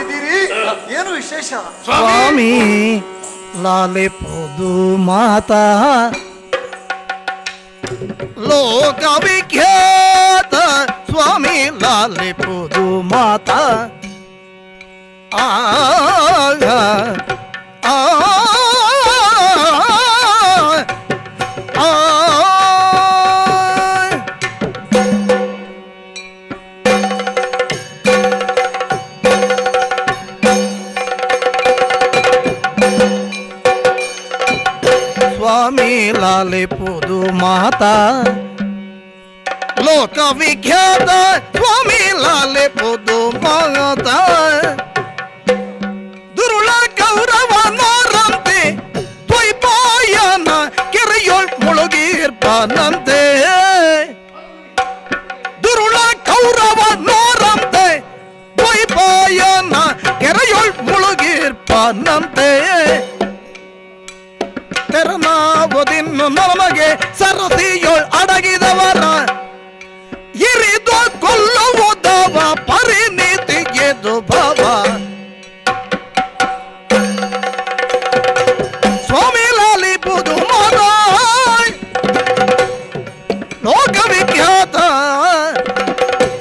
ಬಂದಿದ್ದೀರಿ? ಏನು ವಿಶೇಷ? ಸ್ವಾಮಿ ಲಾಲೆ ಪೋದು ಮಾತಾ ಲೋಕ ವಿಖ್ಯಾತ ಸ್ವಾಮಿ ಲಾಲೆ ಪೋದು ಮಾತಾ ಆ ಆ ಸ್ವಾಮಿ ಲಾಲೆ ಪೋದು ಮಾತಾ ಲೋಕ ವಿಖ್ಯಾತ ಸ್ವಾಮಿ ಲಾಲೆ ಪೋದು ಮಾತಾ ದುರುಳ ಕೌರವ ನೋರಂತೆ ದ್ವೈಪಾಯನ ಕೆರೆಯೊಳ್ ಮುಳುಗಿರ್ಪಾನಂತೆ ದುರುಳ ಕೌರವ ನೋರಂತೆ ದ್ವೈಪಾಯನ ಕೆರೆಯೊಳ್ ಮುಳುಗಿರ್ಪಾನಂತೆ ತೆರನಾವುದಿನ್ನು ನಮಗೆ ಸರಸಿಯೊಳ್ ಅಡಗಿದವರ ಇರಿದು ಕೊಲ್ಲುವುದವ ಪರಿಣಿತಿಗೆ ದುಭವ ಸ್ವಾಮಿ ಲಾಲಿ ಪೋದು ಮಾತಾ ಲೋಕ ವಿಖ್ಯಾತ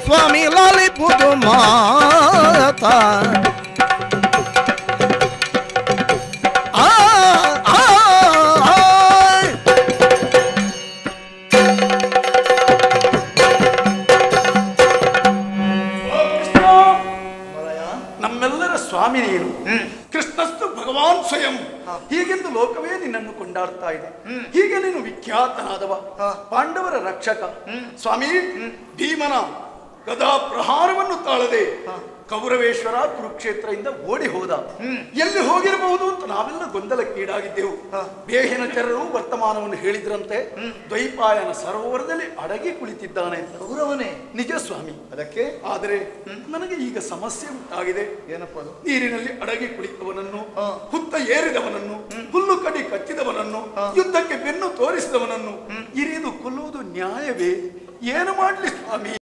ಸ್ವಾಮಿ ಲಾಲಿ ಪೋದು ಮಾತಾ ಸ್ವಾಮಿ ನೀನು ಕೃಷ್ಣಸ್ತು ಭಗವಾನ್ ಸ್ವಯಂ ಹೀಗೆಂದು ಲೋಕವೇ ನಿನ್ನನ್ನು ಕೊಂಡಾಡ್ತಾ ಇದೆ. ಹೀಗೆ ನೀನು ವಿಖ್ಯಾತನಾದವ, ಪಾಂಡವರ ರಕ್ಷಕ. ಸ್ವಾಮಿ ಭೀಮನ ಗದಾ ಪ್ರಹಾರವನ್ನು ತಾಳದೆ ಕೌರವೇಶ್ವರ ಕುರುಕ್ಷೇತ್ರದಿಂದ ಓಡಿ ಹೋದ. ಎಲ್ಲಿ ಹೋಗಿರಬಹುದು ಅಂತ ನಾವೆಲ್ಲ ಗೊಂದಲಕ್ಕೀಡಾಗಿದ್ದೆವು. ಬೇಹಿನ ಚರರು ವರ್ತಮಾನವನ್ನು ಹೇಳಿದ್ರಂತೆ ದ್ವೈಪಾಯನ ಸರೋವರದಲ್ಲಿ ಅಡಗಿ ಕುಳಿತಿದ್ದಾನೆ. ಕೌರವನೇ? ನಿಜ ಸ್ವಾಮಿ. ಅದಕ್ಕೆ ಆದರೆ ನನಗೆ ಈಗ ಸಮಸ್ಯೆ ಉಂಟಾಗಿದೆ. ಏನಪ್ಪ? ನೀರಿನಲ್ಲಿ ಅಡಗಿ ಕುಳಿತವನನ್ನು, ಹುತ್ತ ಏರಿದವನನ್ನು, ಹುಲ್ಲು ಕಡಿ ಕಚ್ಚಿದವನನ್ನು, ಯುದ್ಧಕ್ಕೆ ಬೆನ್ನು ತೋರಿಸಿದವನನ್ನು ಇರಿದು ಕೊಲ್ಲುವುದು ನ್ಯಾಯವೇ? ಏನು ಮಾಡ್ಲಿ ಸ್ವಾಮಿ?